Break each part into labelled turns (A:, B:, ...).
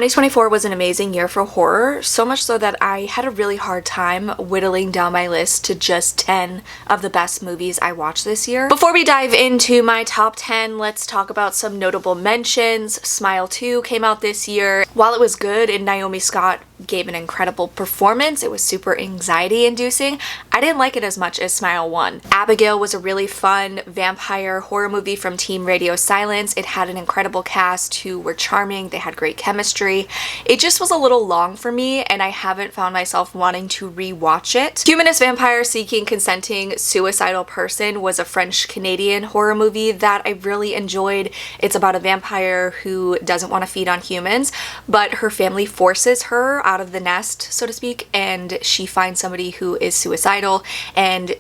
A: 2024 was an amazing year for horror, so much so that I had a really hard time whittling down my list to just 10 of the best movies I watched this year. Before we dive into my top 10, let's talk about some notable mentions. Smile 2 came out this year. While it was good and Naomi Scott gave an incredible performance, it was super anxiety inducing, I didn't like it as much as Smile 1. Abigail was a really fun vampire horror movie from Team Radio Silence. It had an incredible cast who were charming, they had great chemistry. It just was a little long for me and I haven't found myself wanting to rewatch it. Humanist Vampire Seeking Consenting Suicidal Person was a French-Canadian horror movie that I really enjoyed. It's about a vampire who doesn't want to feed on humans, but her family forces her out of the nest, so to speak, and she finds somebody who is suicidal and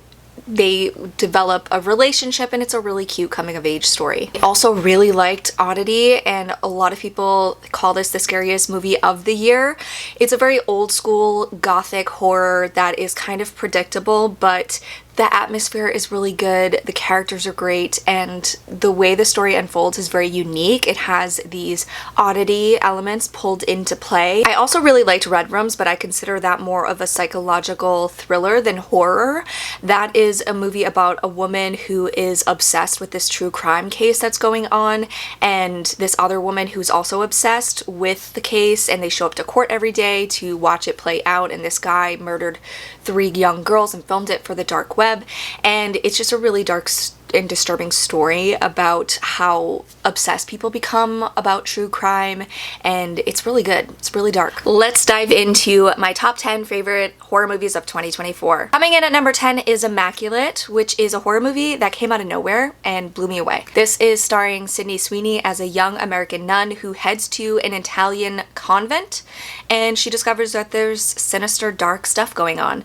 A: they develop a relationship, and it's a really cute coming-of-age story. I also really liked Oddity, and a lot of people call this the scariest movie of the year. It's a very old-school gothic horror that is kind of predictable, but the atmosphere is really good, the characters are great, and the way the story unfolds is very unique. It has these oddity elements pulled into play. I also really liked Red Rooms, but I consider that more of a psychological thriller than horror. That is a movie about a woman who is obsessed with this true crime case that's going on, and this other woman who's also obsessed with the case, and they show up to court every day to watch it play out, and this guy murdered 3 young girls and filmed it for the dark web, and it's just a really dark and disturbing story about how obsessed people become about true crime, and it's really good. It's really dark. Let's dive into my top 10 favorite horror movies of 2024. Coming in at number 10 is Immaculate, which is a horror movie that came out of nowhere and blew me away. This is starring Sydney Sweeney as a young American nun who heads to an Italian convent, and she discovers that there's sinister, dark stuff going on.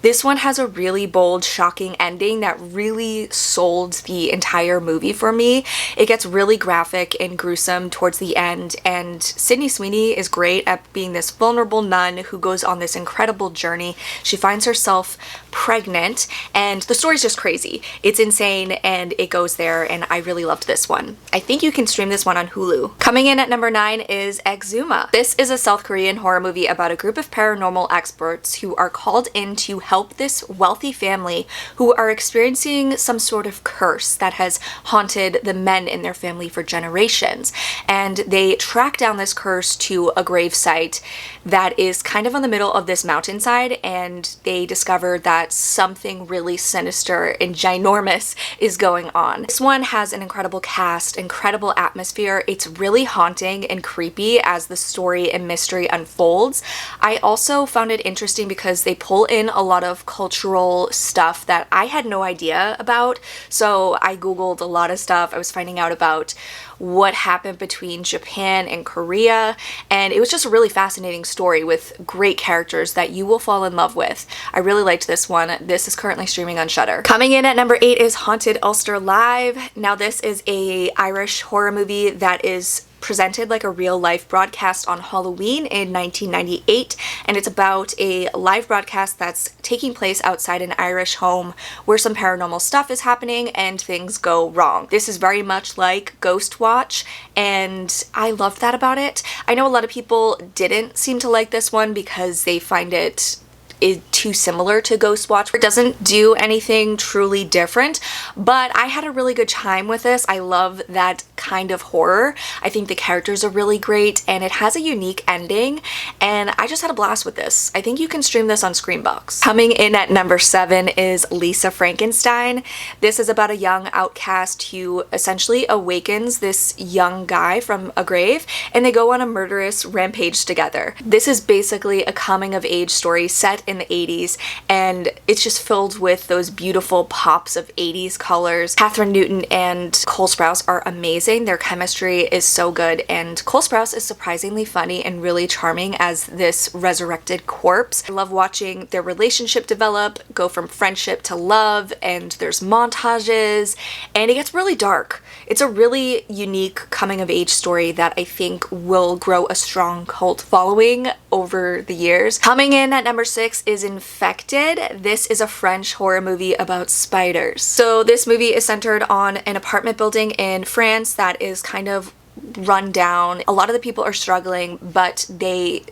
A: This one has a really bold, shocking ending that really sold the entire movie for me. It gets really graphic and gruesome towards the end, and Sydney Sweeney is great at being this vulnerable nun who goes on this incredible journey. She finds herself pregnant, and the story's just crazy. It's insane, and it goes there, and I really loved this one. I think you can stream this one on Hulu. Coming in at number 9 is Exhuma. This is a South Korean horror movie about a group of paranormal experts who are called in to help this wealthy family who are experiencing some sort of curse that has haunted the men in their family for generations. And they track down this curse to a grave site that is kind of on the middle of this mountainside, and they discover that something really sinister and ginormous is going on. This one has an incredible cast, incredible atmosphere. It's really haunting and creepy as the story and mystery unfolds. I also found it interesting because they pull in a lot of cultural stuff that I had no idea about. So I googled a lot of stuff. I was finding out about what happened between Japan and Korea, and it was just a really fascinating story with great characters that you will fall in love with. I really liked this one. This is currently streaming on Shudder. Coming in at number 8 is Haunted Ulster Live. Now this is a Irish horror movie that is presented like a real-life broadcast on Halloween in 1998, and it's about a live broadcast that's taking place outside an Irish home where some paranormal stuff is happening and things go wrong. This is very much like Ghost Watch, and I love that about it. I know a lot of people didn't seem to like this one because they find it is too similar to Ghost Watch. It doesn't do anything truly different, but I had a really good time with this. I love that kind of horror. I think the characters are really great, and it has a unique ending, and I just had a blast with this. I think you can stream this on Screambox. Coming in at number 7 is Lisa Frankenstein. This is about a young outcast who essentially awakens this young guy from a grave, and they go on a murderous rampage together. This is basically a coming-of-age story set in the 80s, and it's just filled with those beautiful pops of 80s colors. Catherine Newton and Cole Sprouse are amazing. Their chemistry is so good, and Cole Sprouse is surprisingly funny and really charming as this resurrected corpse. I love watching their relationship develop, go from friendship to love, and there's montages, and it gets really dark. It's a really unique coming-of-age story that I think will grow a strong cult following over the years. Coming in at number 6 is Infested. This is a French horror movie about spiders. So this movie is centered on an apartment building in France that is kind of run down. A lot of the people are struggling, but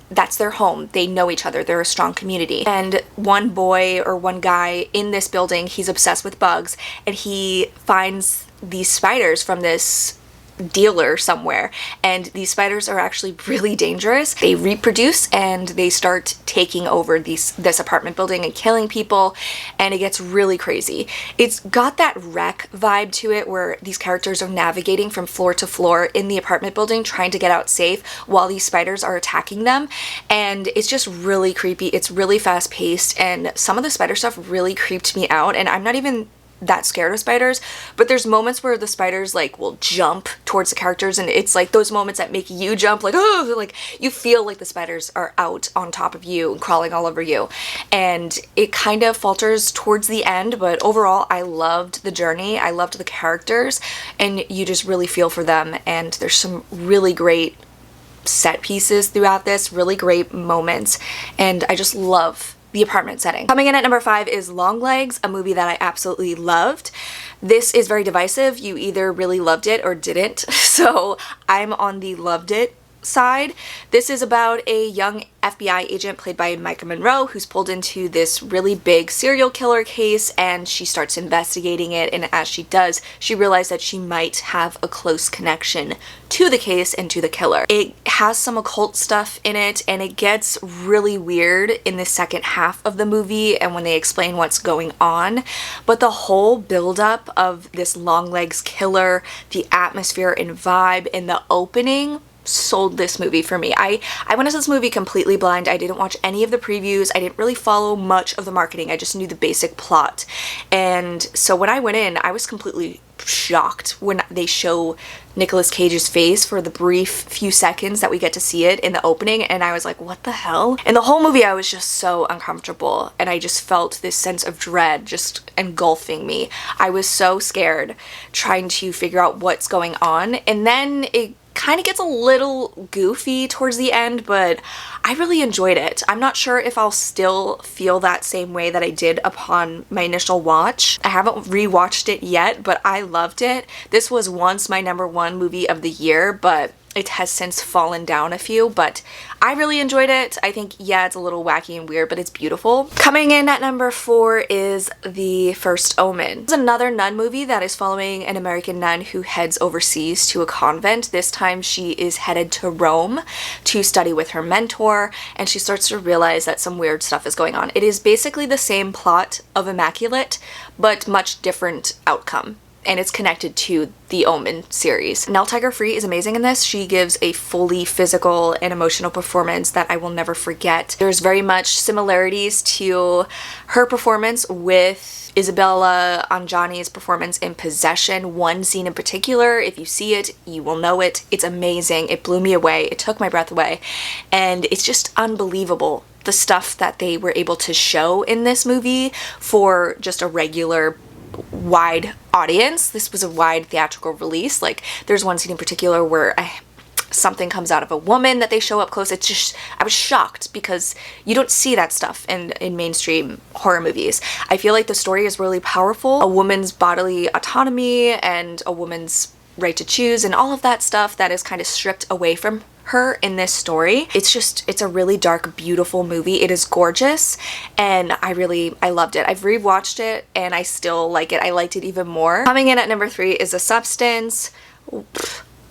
A: that's their home. They know each other. They're a strong community. And one boy or one guy in this building, he's obsessed with bugs, and he finds these spiders from this dealer somewhere, and these spiders are actually really dangerous. They reproduce and they start taking over this apartment building and killing people, and it gets really crazy. It's got that Wreck vibe to it, where these characters are navigating from floor to floor in the apartment building trying to get out safe while these spiders are attacking them, and it's just really creepy. It's really fast paced, and some of the spider stuff really creeped me out, and I'm not even that scared of spiders, but there's moments where the spiders like will jump towards the characters, and it's like those moments that make you jump, like, oh, like you feel like the spiders are out on top of you and crawling all over you, and it kind of falters towards the end. But overall, I loved the journey, I loved the characters, and you just really feel for them, and there's some really great set pieces throughout this, really great moments, and I just love the apartment setting. Coming in at number 5 is Longlegs, a movie that I absolutely loved. This is very divisive. You either really loved it or didn't. So I'm on the loved it side. This is about a young FBI agent played by Micah Monroe who's pulled into this really big serial killer case, and she starts investigating it, and as she does, she realizes that she might have a close connection to the case and to the killer. It has some occult stuff in it, and it gets really weird in the second half of the movie and when they explain what's going on, but the whole buildup of this Longlegs killer, the atmosphere and vibe in the opening sold this movie for me. I went into this movie completely blind. I didn't watch any of the previews. I didn't really follow much of the marketing. I just knew the basic plot. And so when I went in, I was completely shocked when they show Nicolas Cage's face for the brief few seconds that we get to see it in the opening, and I was like, what the hell? And the whole movie I was just so uncomfortable, and I just felt this sense of dread just engulfing me. I was so scared trying to figure out what's going on, and then it kind of gets a little goofy towards the end, but I really enjoyed it. I'm not sure if I'll still feel that same way that I did upon my initial watch. I haven't rewatched it yet, but I loved it. This was once my number 1 movie of the year, but it has since fallen down a few, but I really enjoyed it. I think, yeah, it's a little wacky and weird, but it's beautiful. Coming in at number 4 is The First Omen. It's another nun movie that is following an American nun who heads overseas to a convent. This time she is headed to Rome to study with her mentor, and she starts to realize that some weird stuff is going on. It is basically the same plot of Immaculate, but much different outcome, and it's connected to the Omen series. Nell Tiger-Free is amazing in this. She gives a fully physical and emotional performance that I will never forget. There's very much similarities to her performance with Isabella Anjani's performance in Possession. One scene in particular, if you see it, you will know it. It's amazing. It blew me away. It took my breath away. And it's just unbelievable, the stuff that they were able to show in this movie for just a regular wide audience. This was a wide theatrical release. Like, there's one scene in particular where something comes out of a woman that they show up close. It's just, I was shocked because you don't see that stuff in mainstream horror movies. I feel like the story is really powerful. A woman's bodily autonomy and a woman's right to choose and all of that stuff that is kind of stripped away from her in this story. It's a really dark, beautiful movie. It is gorgeous, and I loved it. I've rewatched it and I still like it. I liked it even more. Coming in at number 3 is The Substance.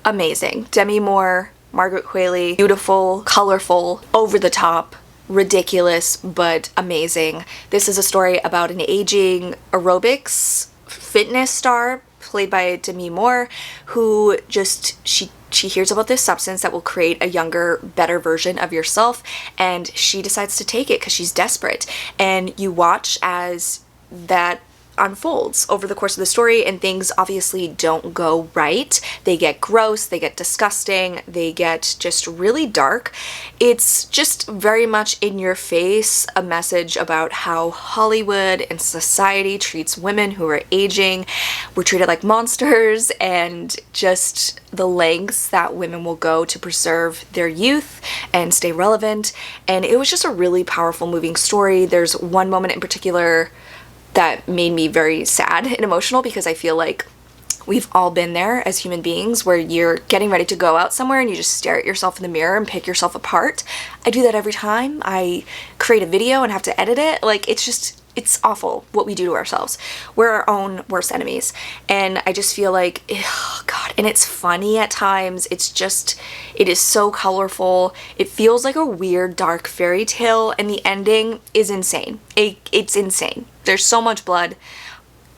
A: Amazing. Demi Moore, Margaret Qualley, beautiful, colorful, over the top, ridiculous, but amazing. This is a story about an aging aerobics fitness star played by Demi Moore, who just, she hears about this substance that will create a younger, better version of yourself, and she decides to take it because she's desperate. And you watch as that unfolds over the course of the story, and things obviously don't go right. They get gross, they get disgusting, they get just really dark. It's just very much in your face, a message about how Hollywood and society treats women who are aging. We're treated like monsters, and just the lengths that women will go to preserve their youth and stay relevant. And it was just a really powerful, moving story. There's one moment in particular that made me very sad and emotional because I feel like We've all been there as human beings where you're getting ready to go out somewhere and you just stare at yourself in the mirror and pick yourself apart. I do that every time I create a video and have to edit it. Like, it's awful what we do to ourselves. We're our own worst enemies. And I just feel like, oh God, and it's funny at times. It is so colorful. It feels like a weird, dark fairy tale, and the ending is insane. It's insane. There's so much blood.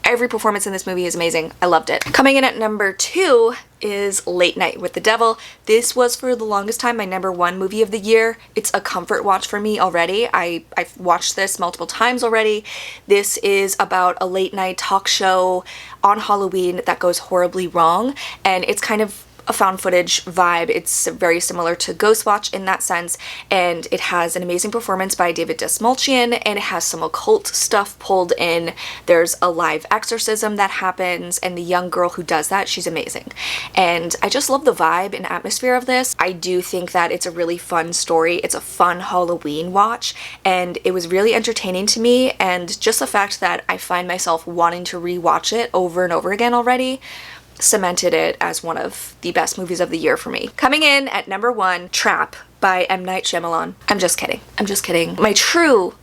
A: Every performance in this movie is amazing. I loved it. Coming in at number 2 is Late Night with the Devil. This was for the longest time my number 1 movie of the year. It's a comfort watch for me already. I've watched this multiple times already. This is about a late night talk show on Halloween that goes horribly wrong, and it's kind of a found footage vibe. It's very similar to Ghostwatch in that sense, and it has an amazing performance by David Dastmalchian, and it has some occult stuff pulled in. There's a live exorcism that happens, and the young girl who does that, she's amazing. And I just love the vibe and atmosphere of this. I do think that it's a really fun story. It's a fun Halloween watch, and it was really entertaining to me, and just the fact that I find myself wanting to rewatch it over and over again already cemented it as one of the best movies of the year for me. Coming in at number 1, Trap by M. Night Shyamalan. I'm just kidding. I'm just kidding. My true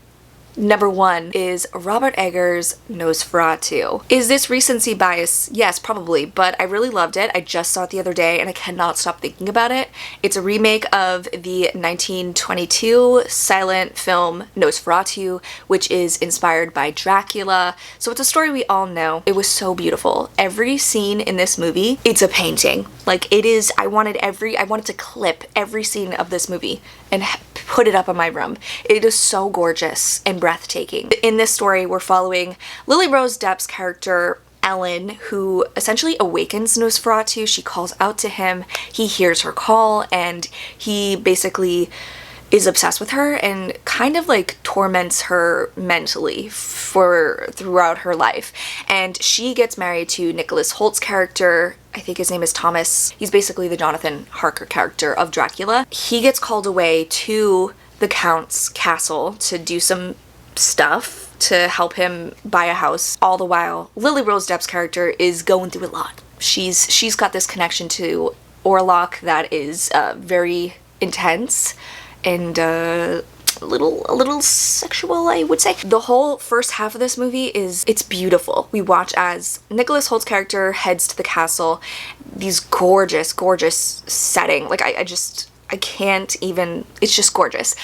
A: number 1 is Robert Eggers' Nosferatu. Is this recency bias? Yes, probably, but I really loved it. I just saw it the other day and I cannot stop thinking about it. It's a remake of the 1922 silent film Nosferatu, which is inspired by Dracula. So it's a story we all know. It was so beautiful. Every scene in this movie, it's a painting. Like, it is, I wanted to clip every scene of this movie and put it up in my room. It is so gorgeous and breathtaking. In this story, we're following Lily Rose Depp's character, Ellen, who essentially awakens Nosferatu. She calls out to him, he hears her call, and he basically is obsessed with her and kind of like torments her mentally throughout her life. And she gets married to Nicholas Holt's character. I think his name is Thomas. He's basically the Jonathan Harker character of Dracula. He gets called away to the Count's castle to do some stuff to help him buy a house. All the while, Lily Rose Depp's character is going through a lot. She's got this connection to Orlok that is very intense and a little sexual, I would say. The whole first half of this movie it's beautiful. We watch as Nicholas Holt's character heads to the castle. These gorgeous setting. Like, I can't even, it's just gorgeous.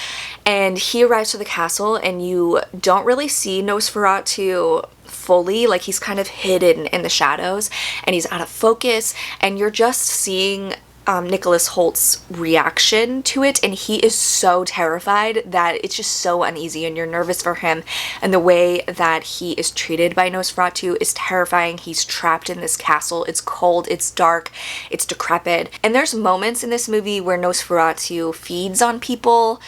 A: And he arrives to the castle and you don't really see Nosferatu fully. Like, he's kind of hidden in the shadows and he's out of focus, and you're just seeing Nicholas Holt's reaction to it, and he is so terrified that it's just so uneasy and you're nervous for him, and the way that he is treated by Nosferatu is terrifying. He's trapped in this castle. It's cold, it's dark, it's decrepit, and there's moments in this movie where Nosferatu feeds on people,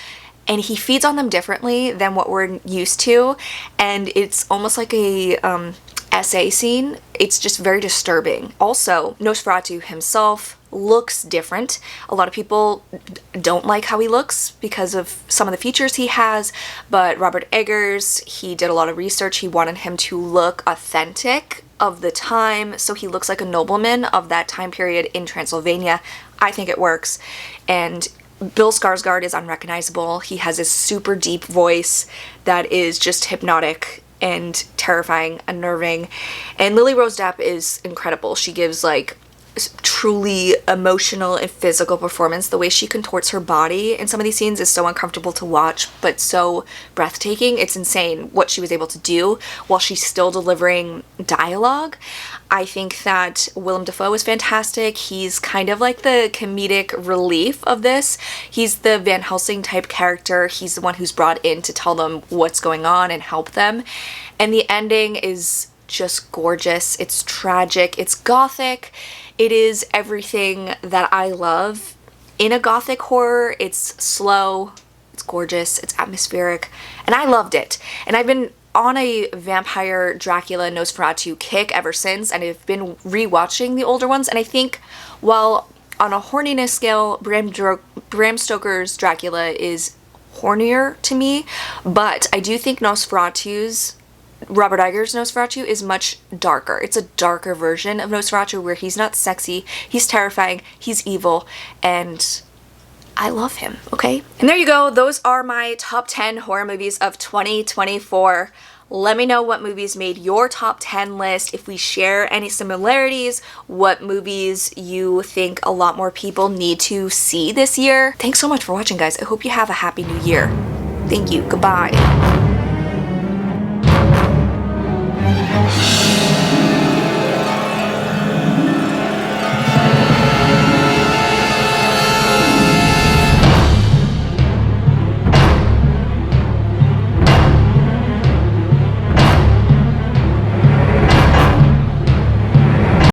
A: and he feeds on them differently than what we're used to, and it's almost like a essay scene. It's just very disturbing. Also, Nosferatu himself looks different. A lot of people don't like how he looks because of some of the features he has, but Robert Eggers, he did a lot of research. He wanted him to look authentic of the time, so he looks like a nobleman of that time period in Transylvania. I think it works. And Bill Skarsgård is unrecognizable. He has this super deep voice that is just hypnotic and terrifying, unnerving. And Lily Rose Depp is incredible. She gives like truly emotional and physical performance. The way she contorts her body in some of these scenes is so uncomfortable to watch, but so breathtaking. It's insane what she was able to do while she's still delivering dialogue. I think that Willem Dafoe is fantastic. He's kind of like the comedic relief of this. He's the Van Helsing type character. He's the one who's brought in to tell them what's going on and help them. And the ending is just gorgeous. It's tragic. It's gothic. It is everything that I love in a gothic horror. It's slow, it's gorgeous, it's atmospheric, and I loved it. And I've been on a vampire Dracula Nosferatu kick ever since, and I've been rewatching the older ones, and I think while on a horniness scale, Bram Stoker's Dracula is hornier to me, but I do think Nosferatu's Robert Iger's Nosferatu is much darker. It's a darker version of Nosferatu where he's not sexy, he's terrifying, he's evil, and I love him, okay? And there you go. Those are my top 10 horror movies of 2024. Let me know what movies made your top 10 list, if we share any similarities, what movies you think a lot more people need to see this year. Thanks so much for watching, guys. I hope you have a happy new year. Thank you. Goodbye.